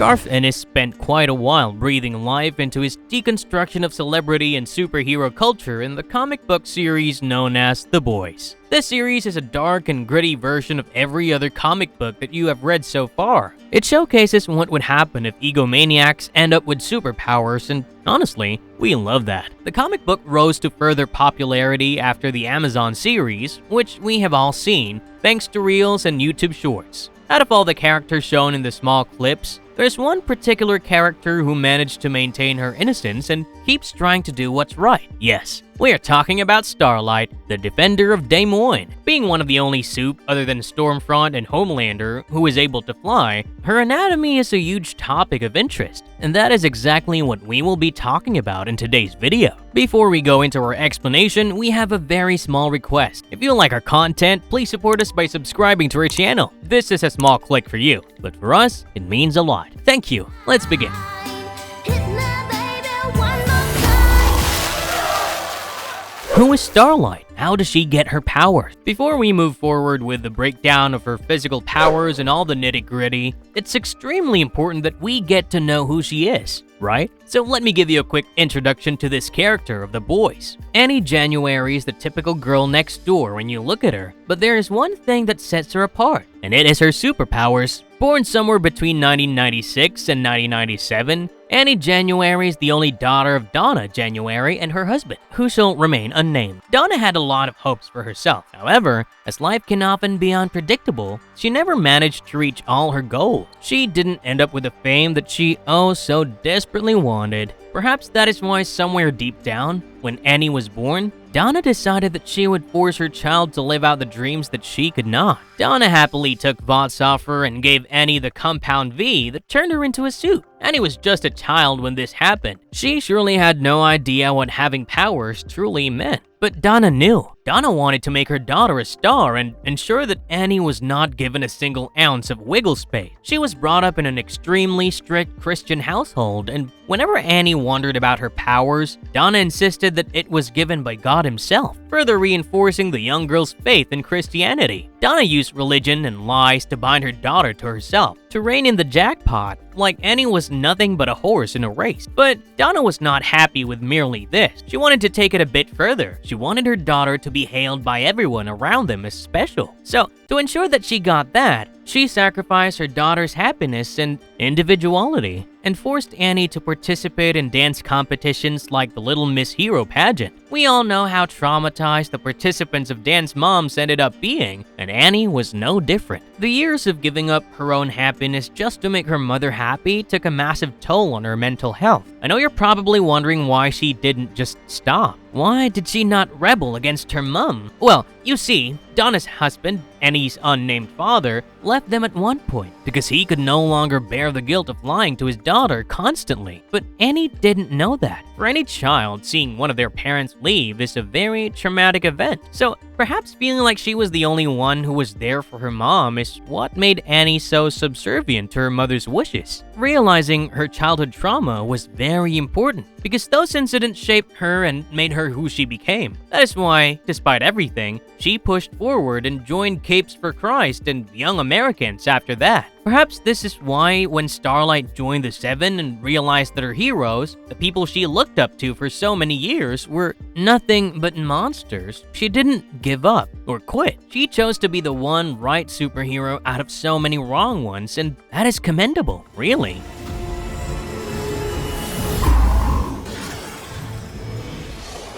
Garth Ennis spent quite a while breathing life into his deconstruction of celebrity and superhero culture in the comic book series known as The Boys. This series is a dark and gritty version of every other comic book that you have read so far. It showcases what would happen if egomaniacs end up with superpowers, and honestly, we love that. The comic book rose to further popularity after the Amazon series, which we have all seen, thanks to Reels and YouTube Shorts. Out of all the characters shown in the small clips, there's one particular character who managed to maintain her innocence and keeps trying to do what's right. Yes, we are talking about Starlight, the defender of Des Moines. Being one of the only Supe other than Stormfront and Homelander who is able to fly, her anatomy is a huge topic of interest, and that is exactly what we will be talking about in today's video. Before we go into our explanation, we have a very small request. If you like our content, please support us by subscribing to our channel. This is a small click for you, but for us, it means a lot. Thank you. Let's begin. Who is Starlight? How does she get her powers? Before we move forward with the breakdown of her physical powers and all the nitty-gritty, it's extremely important that we get to know who she is, right? So let me give you a quick introduction to this character of The Boys. Annie January is the typical girl next door when you look at her, but there is one thing that sets her apart, and it is her superpowers. Born somewhere between 1996 and 1997, Annie January is the only daughter of Donna January and her husband, who shall remain unnamed. Donna had a lot of hopes for herself. However, as life can often be unpredictable, she never managed to reach all her goals. She didn't end up with the fame that she oh so desperately wanted. Perhaps that is why somewhere deep down, when Annie was born, Donna decided that she would force her child to live out the dreams that she could not. Donna happily took Vought's offer and gave Annie the compound V that turned her into a suit. Annie was just a child when this happened. She surely had no idea what having powers truly meant. But Donna knew. Donna wanted to make her daughter a star and ensure that Annie was not given a single ounce of wiggle space. She was brought up in an extremely strict Christian household, and whenever Annie wondered about her powers, Donna insisted that it was given by God himself, further reinforcing the young girl's faith in Christianity. Donna used religion and lies to bind her daughter to herself, to rein in the jackpot, like Annie was nothing but a horse in a race. But Donna was not happy with merely this. She wanted to take it a bit further. She wanted her daughter to be hailed by everyone around them as special. So, to ensure that she got that, she sacrificed her daughter's happiness and individuality, and forced Annie to participate in dance competitions like the Little Miss Hero pageant. We all know how traumatized the participants of Dance Moms ended up being, and Annie was no different. The years of giving up her own happiness just to make her mother happy took a massive toll on her mental health. I know you're probably wondering why she didn't just stop. Why did she not rebel against her mom? Well, you see, Donna's husband, Annie's unnamed father, left them at one point because he could no longer bear the guilt of lying to his daughter constantly. But Annie didn't know that. For any child, seeing one of their parents leave is a very traumatic event. So perhaps feeling like she was the only one who was there for her mom is what made Annie so subservient to her mother's wishes. Realizing her childhood trauma was very important because those incidents shaped her and made her who she became. That is why, despite everything, she pushed forward and joined Capes for Christ and Young Americans after that. Perhaps this is why when Starlight joined the Seven and realized that her heroes, the people she looked up to for so many years, were nothing but monsters, she didn't give up or quit. She chose to be the one right superhero out of so many wrong ones, and that is commendable, really.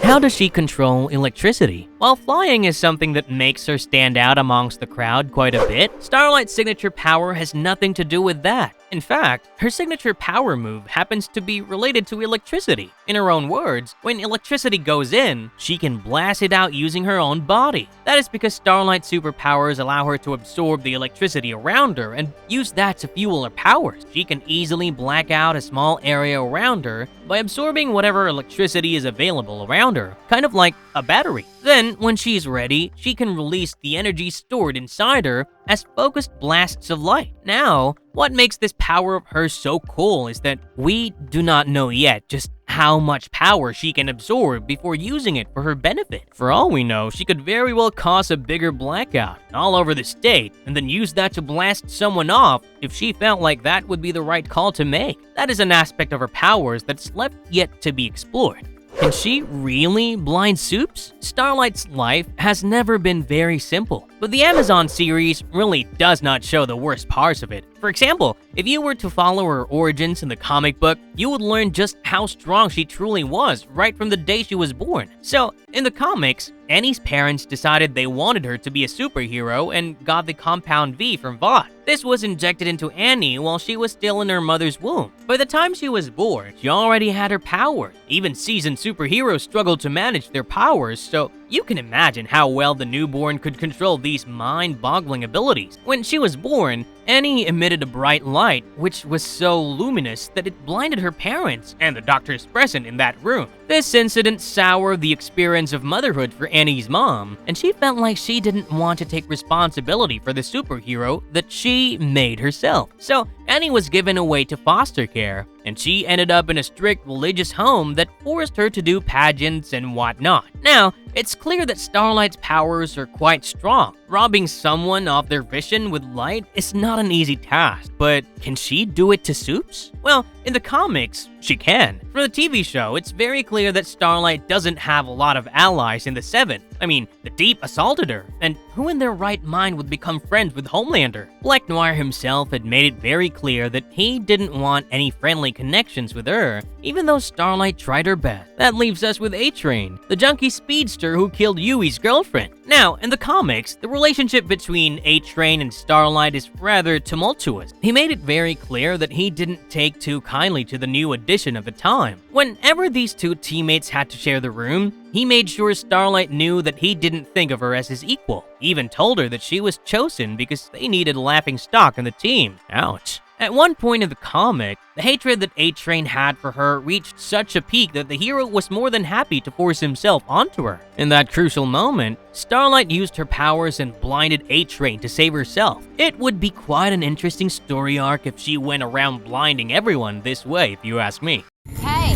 How does she control electricity? While flying is something that makes her stand out amongst the crowd quite a bit, Starlight's signature power has nothing to do with that. In fact, her signature power move happens to be related to electricity. In her own words, when electricity goes in, she can blast it out using her own body. That is because Starlight's superpowers allow her to absorb the electricity around her and use that to fuel her powers. She can easily black out a small area around her by absorbing whatever electricity is available around her, kind of like a battery. Then, when she's ready, she can release the energy stored inside her as focused blasts of light. Now, what makes this power of hers so cool is that we do not know yet just how much power she can absorb before using it for her benefit. For all we know, she could very well cause a bigger blackout all over the state and then use that to blast someone off if she felt like that would be the right call to make. That is an aspect of her powers that's left yet to be explored. Can she really blind Supes? Starlight's life has never been very simple, but the Amazon series really does not show the worst parts of it. For example, if you were to follow her origins in the comic book, you would learn just how strong she truly was right from the day she was born. So, in the comics, Annie's parents decided they wanted her to be a superhero and got the compound V from Vought. This was injected into Annie while she was still in her mother's womb. By the time she was born, she already had her powers. Even seasoned superheroes struggled to manage their powers, so you can imagine how well the newborn could control these mind-boggling abilities. When she was born, Annie emitted a bright light, which was so luminous that it blinded her parents and the doctors present in that room. This incident soured the experience of motherhood for Annie's mom, and she felt like she didn't want to take responsibility for the superhero that she made herself. So Annie was given away to foster care, and she ended up in a strict religious home that forced her to do pageants and whatnot. Now, it's clear that Starlight's powers are quite strong. Robbing someone of their vision with light is not an easy task, but can she do it to Supes? Well, in the comics, she can. For the TV show, it's very clear that Starlight doesn't have a lot of allies in the Seven. I mean, the Deep assaulted her, and who in their right mind would become friends with Homelander? Black Noir himself had made it very clear that he didn't want any friendly connections with her, even though Starlight tried her best. That leaves us with A-Train, the junkie speedster who killed Yui's girlfriend. Now, in the comics, the relationship between A-Train and Starlight is rather tumultuous. He made it very clear that he didn't take too kindly to the new addition of the time. Whenever these two teammates had to share the room, he made sure Starlight knew that he didn't think of her as his equal. He even told her that she was chosen because they needed a laughing stock in the team. Ouch. At one point in the comic, the hatred that A-Train had for her reached such a peak that the hero was more than happy to force himself onto her. In that crucial moment, Starlight used her powers and blinded A-Train to save herself. It would be quite an interesting story arc if she went around blinding everyone this way, if you ask me. Hey!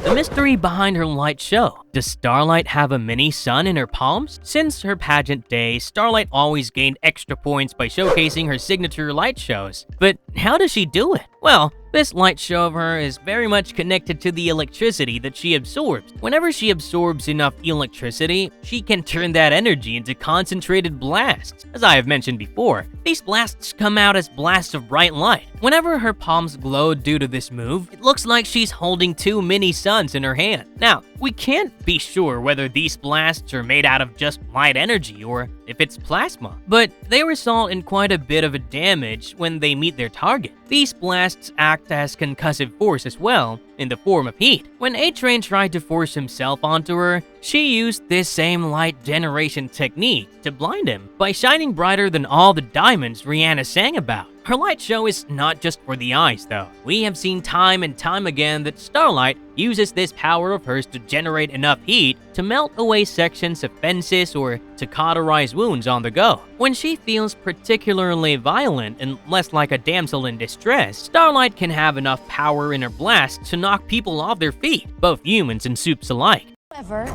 The mystery behind her light show. Does Starlight have a mini sun in her palms? Since her pageant days, Starlight always gained extra points by showcasing her signature light shows. But how does she do it? Well, this light show of her is very much connected to the electricity that she absorbs. Whenever she absorbs enough electricity, she can turn that energy into concentrated blasts. As I have mentioned before, these blasts come out as blasts of bright light. Whenever her palms glow due to this move, it looks like she's holding two mini suns in her hand. Now, we can't be sure whether these blasts are made out of just light energy or if it's plasma, but they result in quite a bit of a damage when they meet their target. These blasts act as concussive force as well, in the form of heat. When A-Train tried to force himself onto her, she used this same light generation technique to blind him by shining brighter than all the diamonds Rihanna sang about. Her light show is not just for the eyes though. We have seen time and time again that Starlight uses this power of hers to generate enough heat to melt away sections of fences or to cauterize wounds on the go. When she feels particularly violent and less like a damsel in distress, Starlight can have enough power in her blast to knock people off their feet, both humans and Supes alike. Ever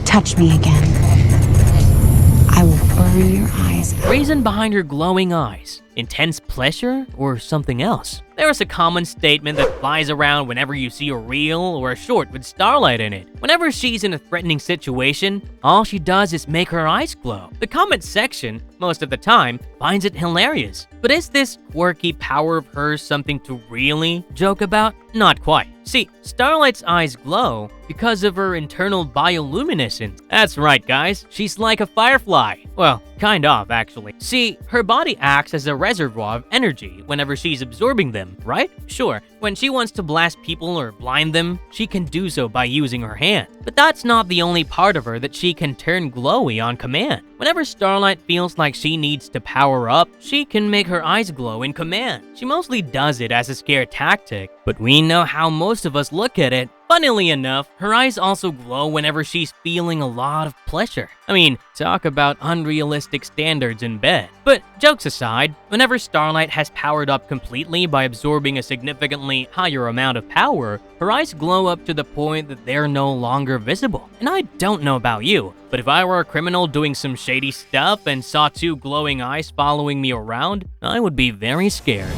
touch me again, I will burn your eyes out. Reason behind her glowing eyes? Intense pleasure or something else? There is a common statement that flies around whenever you see a reel or a short with Starlight in it. Whenever she's in a threatening situation, all she does is make her eyes glow. The comment section, most of the time, finds it hilarious. But is this quirky power of hers something to really joke about? Not quite. See, Starlight's eyes glow because of her internal bioluminescence. That's right, guys. She's like a firefly. Well, kind of, actually. See, her body acts as a reservoir of energy whenever she's absorbing them, right? Sure, when she wants to blast people or blind them, she can do so by using her hand. But that's not the only part of her that she can turn glowy on command. Whenever Starlight feels like she needs to power up, she can make her eyes glow in command. She mostly does it as a scare tactic, but we know how most of us look at it. Funnily enough, her eyes also glow whenever she's feeling a lot of pleasure. I mean, talk about unrealistic standards in bed. But jokes aside, whenever Starlight has powered up completely by absorbing a significantly higher amount of power, her eyes glow up to the point that they're no longer visible. And I don't know about you, but if I were a criminal doing some shady stuff and saw two glowing eyes following me around, I would be very scared.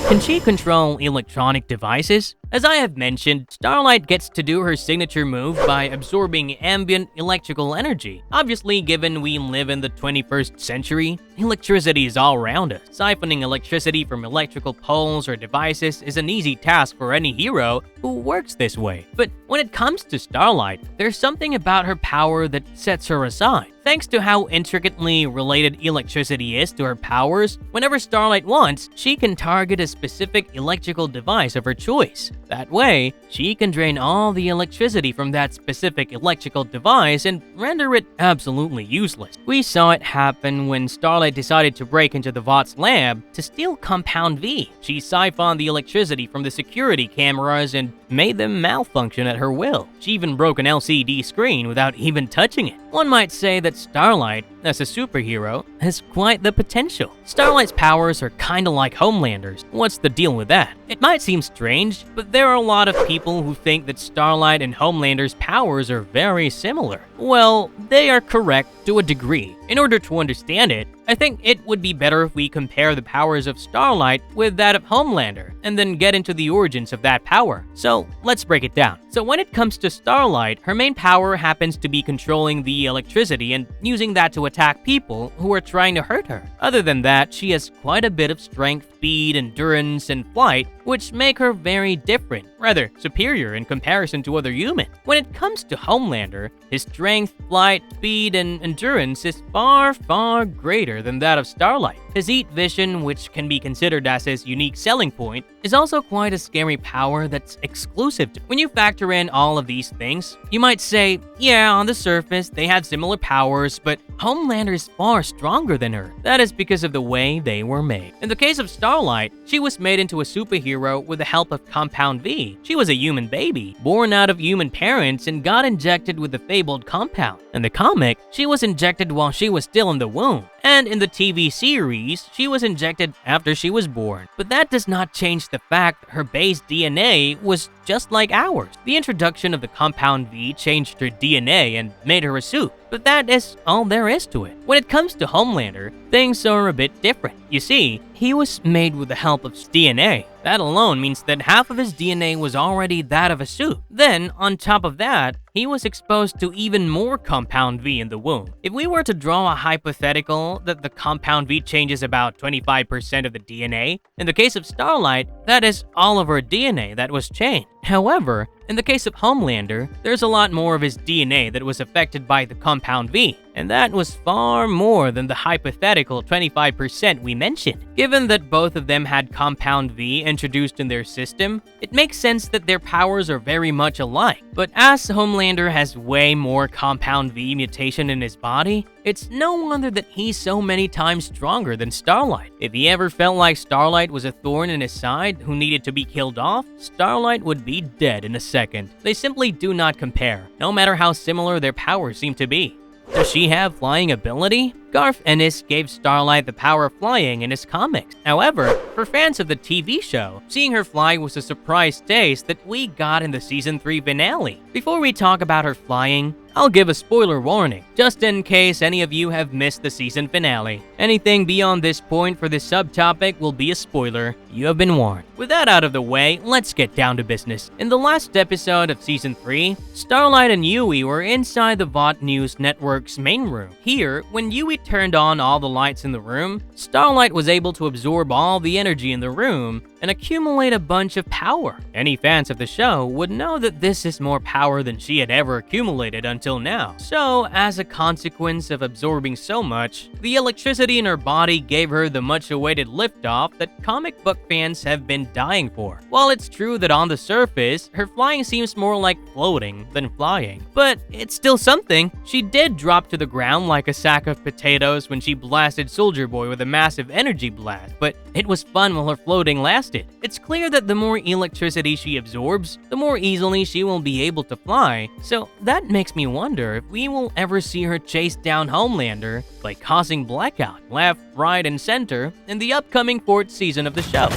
Can she control electronic devices? As I have mentioned, Starlight gets to do her signature move by absorbing ambient electrical energy. Obviously, given we live in the 21st century, electricity is all around us. Siphoning electricity from electrical poles or devices is an easy task for any hero who works this way. But when it comes to Starlight, there's something about her power that sets her aside. Thanks to how intricately related electricity is to her powers, whenever Starlight wants, she can target a specific electrical device of her choice. That way, she can drain all the electricity from that specific electrical device and render it absolutely useless. We saw it happen when Starlight decided to break into the Vought's lab to steal Compound V. She siphoned the electricity from the security cameras and made them malfunction at her will. She even broke an LCD screen without even touching it. One might say that Starlight, as a superhero, has quite the potential. Starlight's powers are kinda like Homelander's. What's the deal with that? It might seem strange, but there are a lot of people who think that Starlight and Homelander's powers are very similar. Well, they are correct to a degree. In order to understand it, I think it would be better if we compare the powers of Starlight with that of Homelander, and then get into the origins of that power. So let's break it down. So when it comes to Starlight, her main power happens to be controlling the electricity and using that to attack people who are trying to hurt her. Other than that, she has quite a bit of strength, speed, endurance, and flight, which make her very different, rather superior in comparison to other humans. When it comes to Homelander, his strength, flight, speed, and endurance is far, far greater than that of Starlight. His Heat Vision, which can be considered as his unique selling point, is also quite a scary power that's exclusive to. When you factor in all of these things, you might say, yeah, on the surface, they have similar powers, but Homelander is far stronger than her. That is because of the way they were made. In the case of Starlight, she was made into a superhero with the help of Compound V. She was a human baby, born out of human parents and got injected with the fabled compound. In the comic, she was injected while she was still in the womb. And in the TV series, she was injected after she was born. But that does not change the fact that her base DNA was just like ours. The introduction of the Compound V changed her DNA and made her a suit. But that is all there is to it. When it comes to Homelander, things are a bit different. You see, he was made with the help of DNA. That alone means that half of his DNA was already that of a suit. Then, on top of that, he was exposed to even more Compound V in the womb. If we were to draw a hypothetical that the Compound V changes about 25% of the DNA, in the case of Starlight, that is all of her DNA that was changed. However, in the case of Homelander, there's a lot more of his DNA that was affected by the Compound V, and that was far more than the hypothetical 25% we mentioned. Given that both of them had Compound V introduced in their system, it makes sense that their powers are very much alike. But as Homelander has way more Compound V mutation in his body, it's no wonder that he's so many times stronger than Starlight. If he ever felt like Starlight was a thorn in his side who needed to be killed off, Starlight would be dead in a second. They simply do not compare, no matter how similar their powers seem to be. Does she have flying ability? Garth Ennis gave Starlight the power of flying in his comics. However, for fans of the TV show, seeing her fly was a surprise taste that we got in the Season 3 finale. Before we talk about her flying, I'll give a spoiler warning, just in case any of you have missed the season finale. Anything beyond this point for this subtopic will be a spoiler. You have been warned. With that out of the way, let's get down to business. In the last episode of Season 3, Starlight and Yui were inside the Vought News Network's main room. Here, when Yui turned on all the lights in the room, Starlight was able to absorb all the energy in the room and accumulate a bunch of power. Any fans of the show would know that this is more power than she had ever accumulated until until now. So, as a consequence of absorbing so much, the electricity in her body gave her the much-awaited liftoff that comic book fans have been dying for. While it's true that on the surface, her flying seems more like floating than flying, but it's still something. She did drop to the ground like a sack of potatoes when she blasted Soldier Boy with a massive energy blast, but it was fun while her floating lasted. It's clear that the more electricity she absorbs, the more easily she will be able to fly, so that makes me wonder if we will ever see her chase down Homelander by causing blackout left, right, and center in the upcoming 4th season of the show.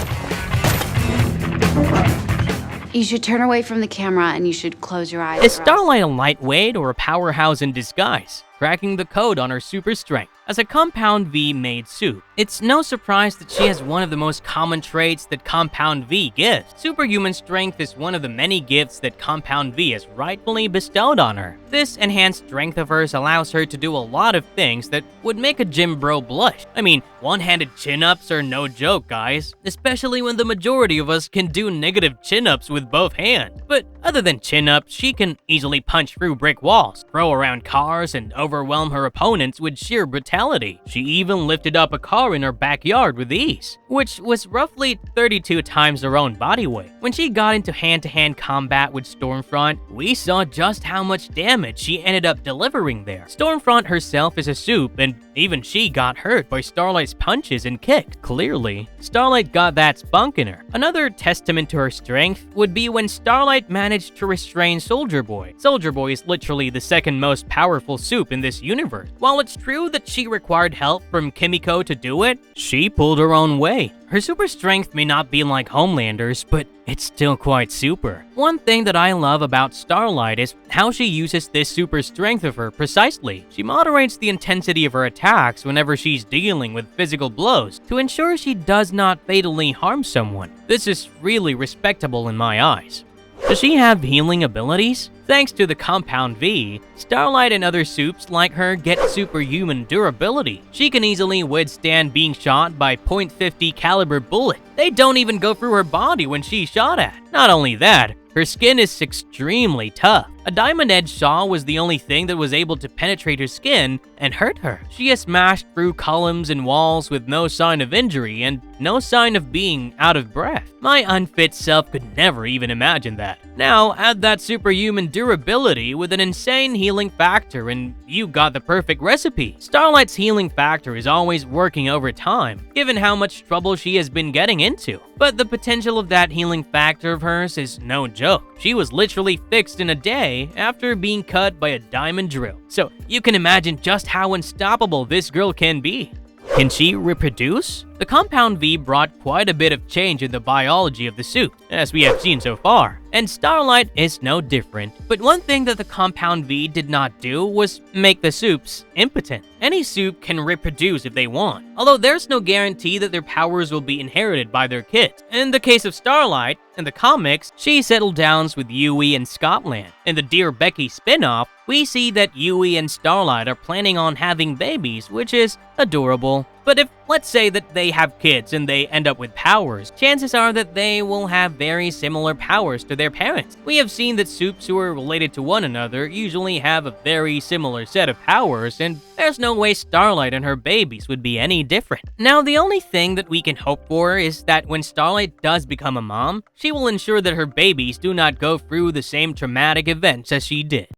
You should turn away from the camera and you should close your eyes. Is Starlight a lightweight or a powerhouse in disguise, cracking the code on her super strength? As a Compound V made suit, it's no surprise that she has one of the most common traits that Compound V gives. Superhuman strength is one of the many gifts that Compound V has rightfully bestowed on her. This enhanced strength of hers allows her to do a lot of things that would make a gym bro blush. I mean, one-handed chin-ups are no joke, guys, especially when the majority of us can do negative chin-ups with both hands. But other than chin-ups, she can easily punch through brick walls, throw around cars, and overwhelm her opponents with sheer brutality. She even lifted up a car in her backyard with ease, which was roughly 32 times her own body weight. When she got into hand-to-hand combat with Stormfront, we saw just how much damage she ended up delivering there. Stormfront herself is a Supe, and even she got hurt by Starlight's punches and kicks. Clearly, Starlight got that spunk in her. Another testament to her strength would be when Starlight managed to restrain Soldier Boy. Soldier Boy is literally the second most powerful Supe in this universe. While it's true that she required help from Kimiko to do it, she pulled her own weight. Her super strength may not be like Homelander's, but it's still quite super. One thing that I love about Starlight is how she uses this super strength of her precisely. She moderates the intensity of her attacks whenever she's dealing with physical blows to ensure she does not fatally harm someone. This is really respectable in my eyes. Does she have healing abilities? Thanks to the Compound V, Starlight and other Supes like her get superhuman durability. She can easily withstand being shot by .50 caliber bullets. They don't even go through her body when she's shot at. Not only that, her skin is extremely tough. A diamond-edged saw was the only thing that was able to penetrate her skin and hurt her. She has smashed through columns and walls with no sign of injury and no sign of being out of breath. My unfit self could never even imagine that. Now, add that superhuman durability with an insane healing factor and you got the perfect recipe. Starlight's healing factor is always working over time, given how much trouble she has been getting into. But the potential of that healing factor of hers is no joke. She was literally fixed in a day after being cut by a diamond drill. So you can imagine just how unstoppable this girl can be. Can she reproduce? The Compound V brought quite a bit of change in the biology of the suit, as we have seen so far, and Starlight is no different. But one thing that the Compound V did not do was make the Supes impotent. Any Supe can reproduce if they want, although there's no guarantee that their powers will be inherited by their kids. In the case of Starlight, in the comics, she settled downs with Yui in Scotland. In the Dear Becky spin-off, we see that Yui and Starlight are planning on having babies, which is adorable. But if, let's say that they have kids and they end up with powers, chances are that they will have very similar powers to their parents. We have seen that Supes who are related to one another usually have a very similar set of powers, and there's no way Starlight and her babies would be any different. Now, the only thing that we can hope for is that when Starlight does become a mom, she will ensure that her babies do not go through the same traumatic events as she did.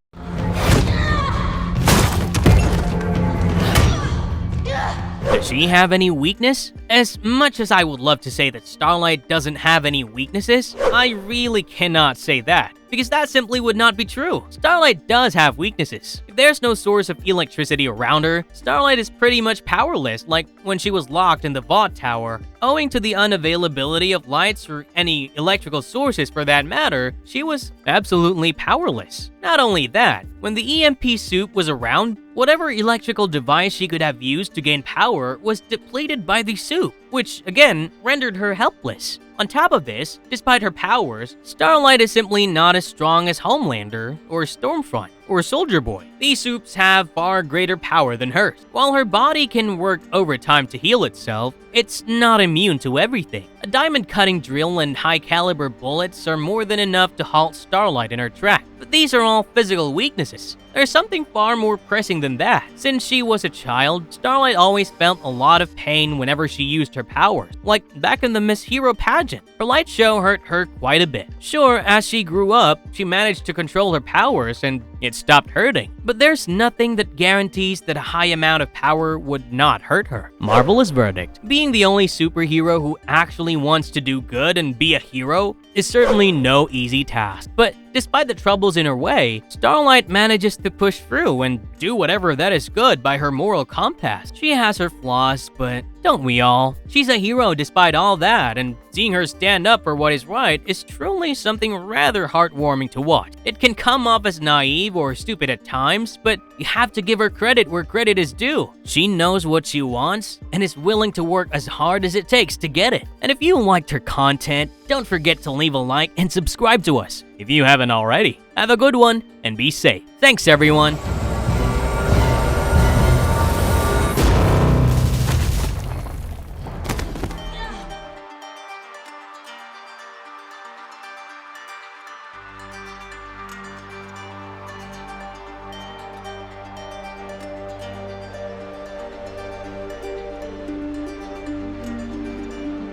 Does she have any weakness? As much as I would love to say that Starlight doesn't have any weaknesses, I really cannot say that, because that simply would not be true. Starlight does have weaknesses. If there's no source of electricity around her, Starlight is pretty much powerless, like when she was locked in the Vought tower. Owing to the unavailability of lights or any electrical sources for that matter, she was absolutely powerless. Not only that, when the EMP Supe was around, whatever electrical device she could have used to gain power was depleted by the Supe, which again rendered her helpless. On top of this, despite her powers, Starlight is simply not as strong as Homelander or Stormfront. or Soldier Boy. These Supes have far greater power than hers. While her body can work overtime to heal itself, it's not immune to everything. A diamond-cutting drill and high-caliber bullets are more than enough to halt Starlight in her track. But these are all physical weaknesses. There's something far more pressing than that. Since she was a child, Starlight always felt a lot of pain whenever she used her powers, like back in the Miss Hero pageant. Her light show hurt her quite a bit. Sure, as she grew up, she managed to control her powers and it stopped hurting. But there's nothing that guarantees that a high amount of power would not hurt her. Marvelous verdict. Being the only superhero who actually wants to do good and be a hero is certainly no easy task. But despite the troubles in her way, Starlight manages to push through and do whatever that is good by her moral compass. She has her flaws, but don't we all? She's a hero despite all that, and seeing her stand up for what is right is truly something rather heartwarming to watch. It can come off as naive or stupid at times, but you have to give her credit where credit is due. She knows what she wants and is willing to work as hard as it takes to get it. And if you liked her content, don't forget to leave a like and subscribe to us if you haven't already. Have a good one and be safe. Thanks everyone.